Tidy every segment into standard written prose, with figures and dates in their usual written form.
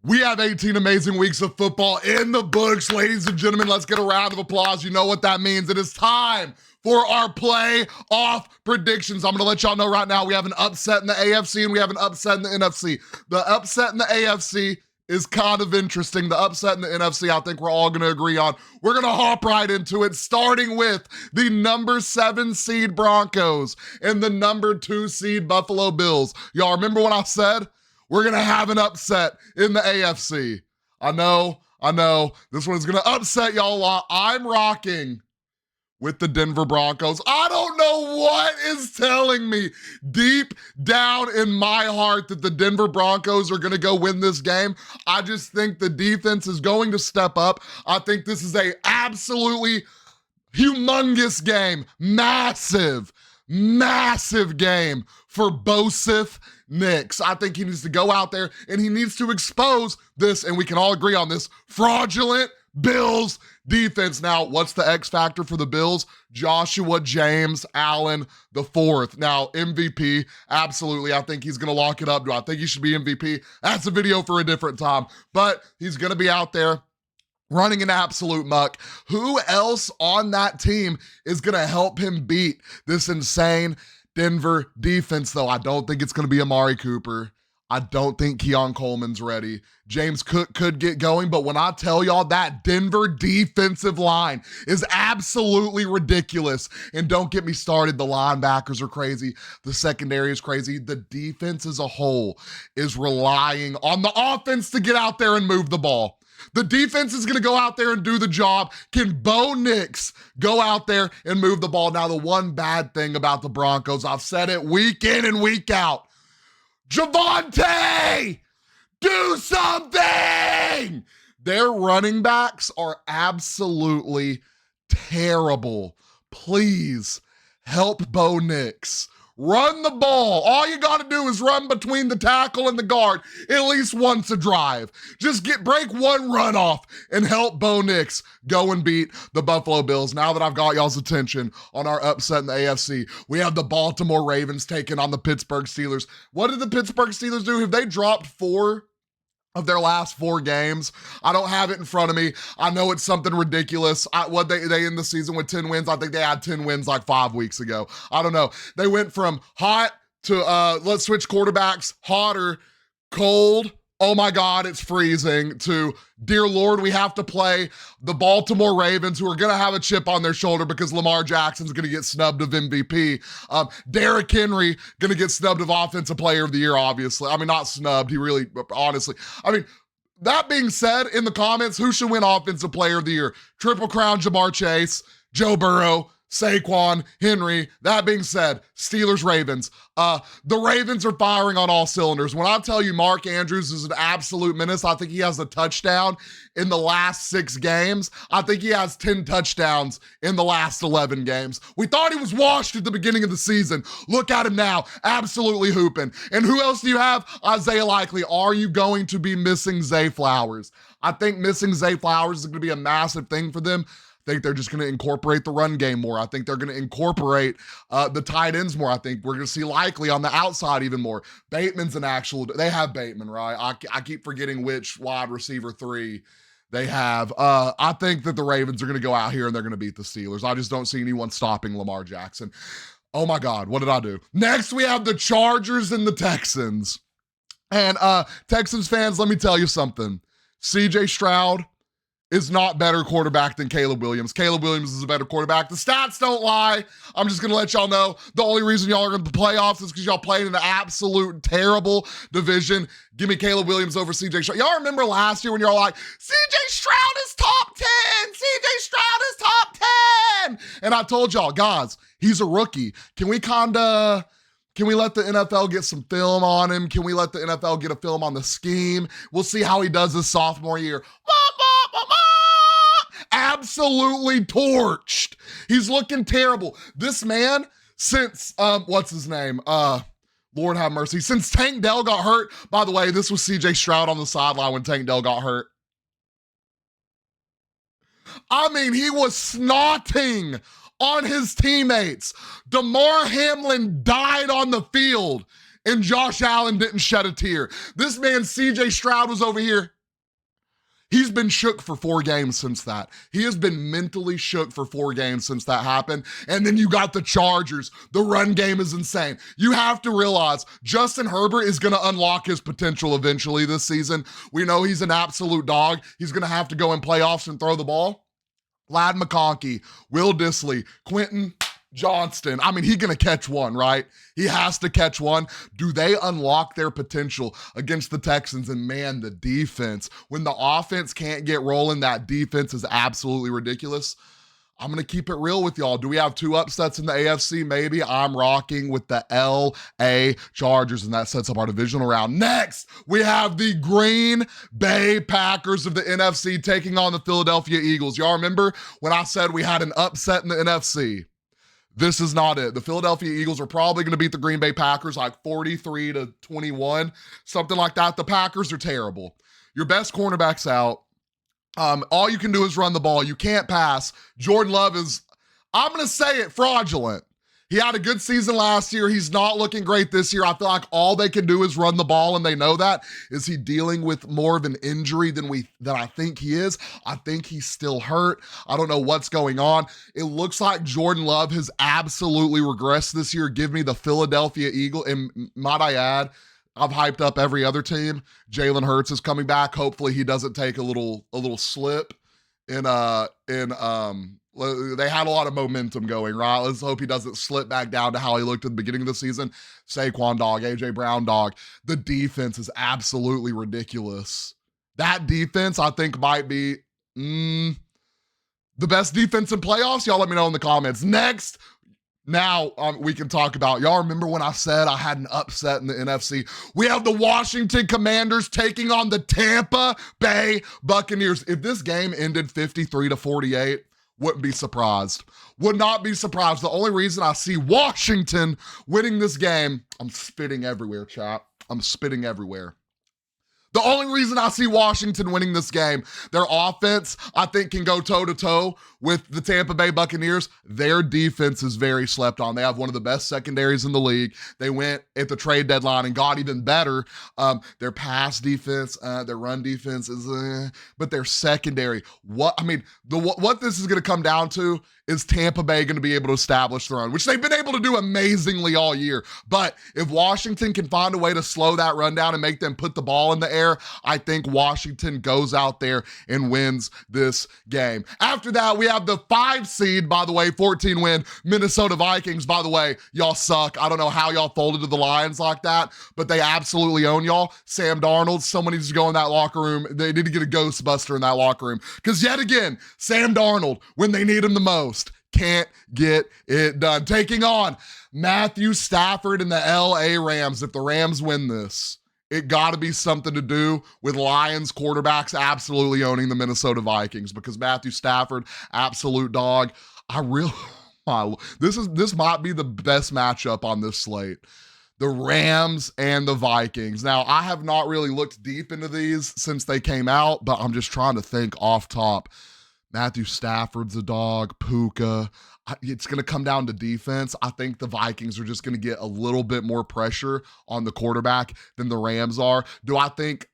We have 18 amazing weeks of football in the books, ladies and gentlemen. Let's get a round of applause. You know what that means. It is time for our playoff predictions. I'm going to let y'all know right now we have an upset in the AFC and we have an upset in the NFC. The upset in the AFC is kind of interesting. The upset in the NFC, I think we're all going to agree on. We're going to hop right into it, starting with the number 7 seed Broncos and the number 2 seed Buffalo Bills. Y'all remember what I said? We're going to have an upset in the AFC. I know. This one's going to upset y'all a lot. I'm rocking with the Denver Broncos. I don't know what is telling me deep down in my heart that the Denver Broncos are going to go win this game. I just think the defense is going to step up. I think this is a absolutely humongous game. Massive game for Bosif Nix. I think he needs to go out there and he needs to expose this, and we can all agree on this, fraudulent Bills defense. Now, what's the X factor for the Bills? Joshua James Allen the fourth. Now, MVP, absolutely. I think he's going to lock it up. Do I think he should be MVP? That's a video for a different time, but he's going to be out there running an absolute muck. Who else on that team is going to help him beat this insane Denver defense, though? I don't think it's going to be Amari Cooper. I don't think Keon Coleman's ready. James Cook could get going, but when I tell y'all that Denver defensive line is absolutely ridiculous, and don't get me started, the linebackers are crazy, the secondary is crazy, the defense as a whole is relying on the offense to get out there and move the ball. The defense is going to go out there and do the job. Can Bo Nix go out there and move the ball? Now, the one bad thing about the Broncos, I've said it week in and week out, Javonte, do something! Their running backs are absolutely terrible. Please help Bo Nix. Run the ball. All you got to do is run between the tackle and the guard at least once a drive. Just break one run off and help Bo Nix go and beat the Buffalo Bills. Now that I've got y'all's attention on our upset in the AFC, we have the Baltimore Ravens taking on the Pittsburgh Steelers. What did the Pittsburgh Steelers do? Have they dropped 4 of their last 4 games? I don't have it in front of me. I know it's something ridiculous. They end the season with 10 wins. I think they had 10 wins like 5 weeks ago. I don't know. They went from hot to let's switch quarterbacks, hotter, cold, oh my God, it's freezing, to dear Lord, we have to play the Baltimore Ravens, who are going to have a chip on their shoulder because Lamar Jackson's going to get snubbed of MVP. Derrick Henry going to get snubbed of Offensive Player of the Year, obviously. I mean, not snubbed. He really, honestly. I mean, that being said, in the comments, who should win Offensive Player of the Year? Triple Crown, Jamar Chase, Joe Burrow, Saquon, Henry. That being said, Steelers, Ravens. The Ravens are firing on all cylinders. When I tell you Mark Andrews is an absolute menace, I think he has a touchdown in the last 6 games. I think he has 10 touchdowns in the last 11 games. We thought he was washed at the beginning of the season. Look at him now, absolutely hooping. And who else do you have? Isaiah Likely. Are you going to be missing Zay Flowers? I think missing Zay Flowers is going to be a massive thing for them. I think they're just going to incorporate the run game more. I think they're going to incorporate the tight ends more. I think we're going to see Likely on the outside even more. Bateman's an actual, they have Bateman, right? I keep forgetting which wide receiver 3 they have. I think that the Ravens are going to go out here and they're going to beat the Steelers. I just don't see anyone stopping Lamar Jackson. Oh my God, what did I do? Next, we have the Chargers and the Texans. And Texans fans, let me tell you something. CJ Stroud is not better quarterback than Caleb Williams. Caleb Williams is a better quarterback. The stats don't lie. I'm just going to let y'all know the only reason y'all are in the playoffs is because y'all played in an absolute terrible division. Give me Caleb Williams over CJ Stroud. Y'all remember last year when y'all like, CJ Stroud is top 10. CJ Stroud is top 10. And I told y'all, guys, he's a rookie. Can we let the NFL get some film on him? Can we let the NFL get a film on the scheme? We'll see how he does his sophomore year. Absolutely torched. He's looking terrible. This man, since, what's his name? Lord have mercy. Since Tank Dell got hurt, by the way, this was CJ Stroud on the sideline when Tank Dell got hurt. I mean, he was snotting on his teammates. DeMar Hamlin died on the field. and Josh Allen didn't shed a tear. This man, CJ Stroud, was over here. He's been shook for 4 games since that. He has been mentally shook for 4 games since that happened. And then you got the Chargers. The run game is insane. You have to realize Justin Herbert is going to unlock his potential eventually this season. We know he's an absolute dog. He's going to have to go in playoffs and throw the ball. Ladd McConkey, Will Dissly, Quentin Johnston. I mean, he's going to catch one, right? He has to catch one. Do they unlock their potential against the Texans? And man, the defense, when the offense can't get rolling, that defense is absolutely ridiculous. I'm going to keep it real with y'all. Do we have 2 upsets in the AFC? Maybe. I'm rocking with the LA Chargers, and that sets up our divisional round. Next, we have the Green Bay Packers of the NFC taking on the Philadelphia Eagles. Y'all remember when I said we had an upset in the NFC? This is not it. The Philadelphia Eagles are probably going to beat the Green Bay Packers like 43-21, something like that. The Packers are terrible. Your best cornerback's out. All you can do is run the ball. You can't pass. Jordan Love is, I'm going to say it, fraudulent. He had a good season last year. He's not looking great this year. I feel like all they can do is run the ball, and they know that. Is he dealing with more of an injury than I think he is? I think he's still hurt. I don't know what's going on. It looks like Jordan Love has absolutely regressed this year. Give me the Philadelphia Eagles. And might I add, I've hyped up every other team. Jalen Hurts is coming back. Hopefully he doesn't take a little slip they had a lot of momentum going, right? Let's hope he doesn't slip back down to how he looked at the beginning of the season. Saquon dog, AJ Brown dog. The defense is absolutely ridiculous. That defense, I think, might be the best defense in playoffs. Y'all let me know in the comments. Next, now we can talk about, y'all remember when I said I had an upset in the NFC? We have the Washington Commanders taking on the Tampa Bay Buccaneers. If this game ended 53-48, wouldn't be surprised. Would not be surprised. The only reason I see Washington winning this game, I'm spitting everywhere, chat. I'm spitting everywhere. The only reason I see Washington winning this game, their offense, I think, can go toe-to-toe with the Tampa Bay Buccaneers. Their defense is very slept on. They have one of the best secondaries in the league. They went at the trade deadline and got even better. Their pass defense, their run defense is, but their secondary. What this is going to come down to is Tampa Bay going to be able to establish the run, which they've been able to do amazingly all year. But if Washington can find a way to slow that run down and make them put the ball in the air, I think Washington goes out there and wins this game. After that, we have the 5 seed, by the way, 14-win Minnesota Vikings. By the way, y'all suck. I don't know how y'all folded to the Lions like that, but they absolutely own y'all. Sam Darnold, someone needs to go in that locker room. They need to get a Ghostbuster in that locker room. Because yet again, Sam Darnold, when they need him the most, can't get it done. Taking on Matthew Stafford and the LA Rams. If the Rams win this, it got to be something to do with Lions quarterbacks absolutely owning the Minnesota Vikings, because Matthew Stafford, absolute dog. This might be the best matchup on this slate. The Rams and the Vikings. Now, I have not really looked deep into these since they came out, but I'm just trying to think off top. Matthew Stafford's a dog. Puka. It's going to come down to defense. I think the Vikings are just going to get a little bit more pressure on the quarterback than the Rams are. Do I think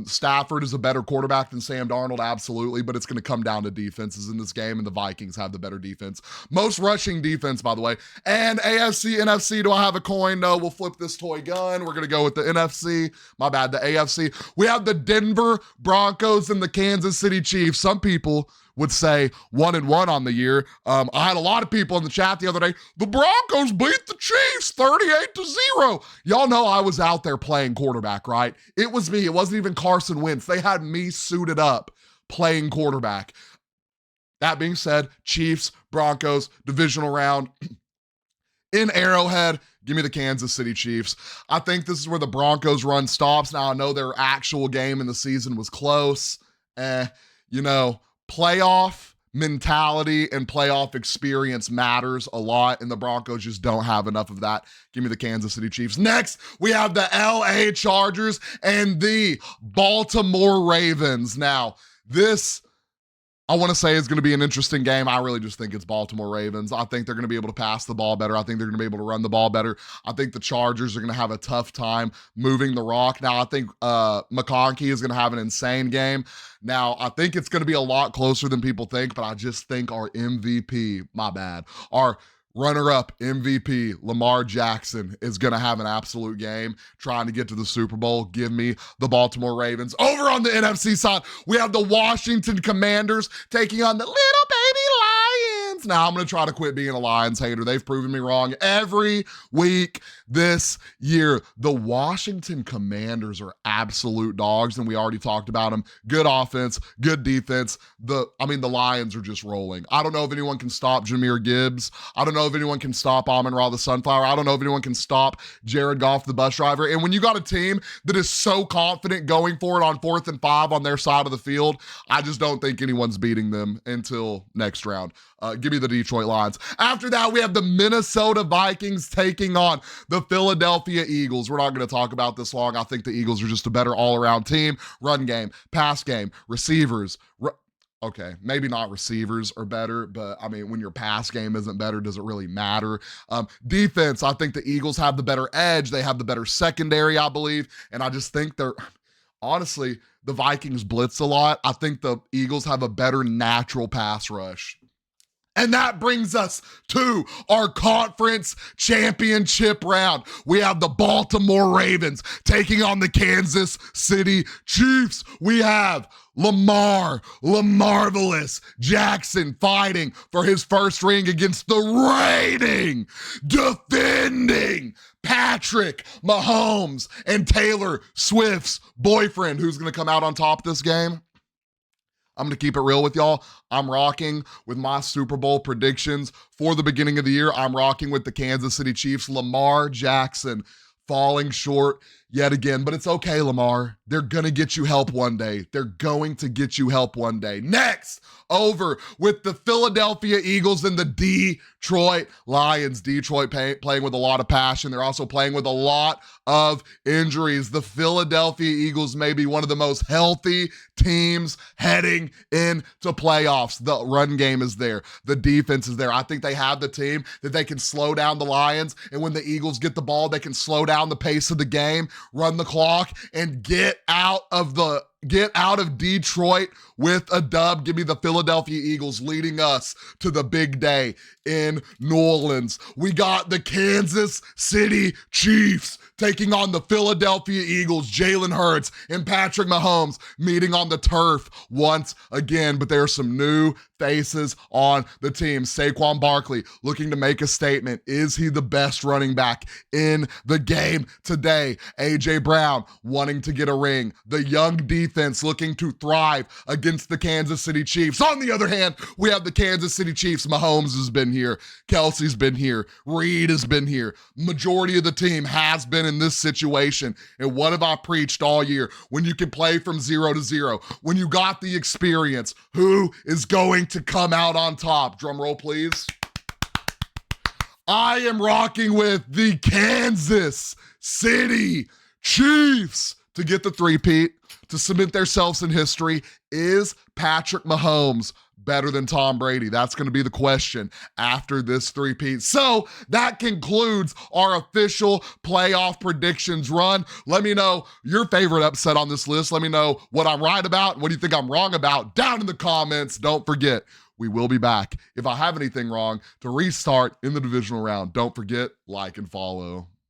Stafford is a better quarterback than Sam Darnold? Absolutely, but it's going to come down to defenses in this game, and the Vikings have the better defense. Most rushing defense, by the way. And AFC, NFC, do I have a coin? No, we'll flip this toy gun. We're going to go with the NFC. My bad, the AFC. We have the Denver Broncos and the Kansas City Chiefs. Some people would say 1-1 on the year. I had a lot of people in the chat the other day, the Broncos beat the Chiefs 38-0. Y'all know I was out there playing quarterback, right? It was me. It wasn't even Carson Wentz. They had me suited up playing quarterback. That being said, Chiefs, Broncos, divisional round in Arrowhead. Give me the Kansas City Chiefs. I think this is where the Broncos run stops. Now, I know their actual game in the season was close. Playoff mentality and playoff experience matters a lot, and the Broncos just don't have enough of that. Give me the Kansas City Chiefs. Next, we have the LA Chargers and the Baltimore Ravens. Now, this I want to say it's going to be an interesting game. I really just think it's Baltimore Ravens. I think they're going to be able to pass the ball better. I think they're going to be able to run the ball better. I think the Chargers are going to have a tough time moving the rock. Now, I think McConkey is going to have an insane game. Now, I think it's going to be a lot closer than people think, but I just think our MVP, my bad, our runner-up MVP, Lamar Jackson, is going to have an absolute game trying to get to the Super Bowl. Give me the Baltimore Ravens. Over on the NFC side, we have the Washington Commanders taking on the little baby Lions. Now, I'm going to try to quit being a Lions hater. They've proven me wrong every week this year. The Washington Commanders are absolute dogs, and we already talked about them. Good offense, good defense. The Lions are just rolling. I don't know if anyone can stop Jahmyr Gibbs. I don't know if anyone can stop Amon-Ra the Sunflower. I don't know if anyone can stop Jared Goff the bus driver. And when you got a team that is so confident going for it on 4th and 5 on their side of the field, I just don't think anyone's beating them until next round. Give me the Detroit Lions. After that, we have the Minnesota Vikings taking on the Philadelphia Eagles. We're not going to talk about this long. I think the Eagles are just a better all-around team. Run game, pass game, receivers. Okay, maybe not receivers are better, but I mean, when your pass game isn't better, does it really matter? Defense, I think the Eagles have the better edge. They have the better secondary, I believe. And I just think honestly, the Vikings blitz a lot. I think the Eagles have a better natural pass rush. And that brings us to our conference championship round. We have the Baltimore Ravens taking on the Kansas City Chiefs. We have Lamarvelous Jackson fighting for his first ring against the reigning, defending Patrick Mahomes and Taylor Swift's boyfriend. Who's going to come out on top this game? I'm going to keep it real with y'all. I'm rocking with my Super Bowl predictions for the beginning of the year. I'm rocking with the Kansas City Chiefs. Lamar Jackson falling short yet again, but it's okay, Lamar. They're going to get you help one day. They're going to get you help one day. Next, over with the Philadelphia Eagles and the Detroit Lions. Detroit playing with a lot of passion. They're also playing with a lot of injuries. The Philadelphia Eagles may be one of the most healthy teams heading into playoffs. The run game is there. The defense is there. I think they have the team that they can slow down the Lions, and when the Eagles get the ball, they can slow down the pace of the game, run the clock, and get out of Detroit with a dub. Give me the Philadelphia Eagles leading us to the big day in New Orleans. We got the Kansas City Chiefs taking on the Philadelphia Eagles. Jalen Hurts and Patrick Mahomes meeting on the turf once again, but there are some new faces on the team. Saquon Barkley looking to make a statement. Is he the best running back in the game today? A.J. Brown wanting to get a ring. The young defense looking to thrive against the Kansas City Chiefs. On the other hand, we have the Kansas City Chiefs. Mahomes has been here. Kelsey's been here. Reed has been here. Majority of the team has been in this situation. And what have I preached all year? When you can play from 0 to 0, when you got the experience, who is going to come out on top? Drum roll, please. I am rocking with the Kansas City Chiefs to get the three-peat, to cement themselves in history. Is Patrick Mahomes better than Tom Brady? That's going to be the question after this three-peat. So that concludes our official playoff predictions run. Let me know your favorite upset on this list. Let me know what I'm right about and what do you think I'm wrong about down in the comments. Don't forget, we will be back if I have anything wrong to restart in the divisional round. Don't forget, like and follow.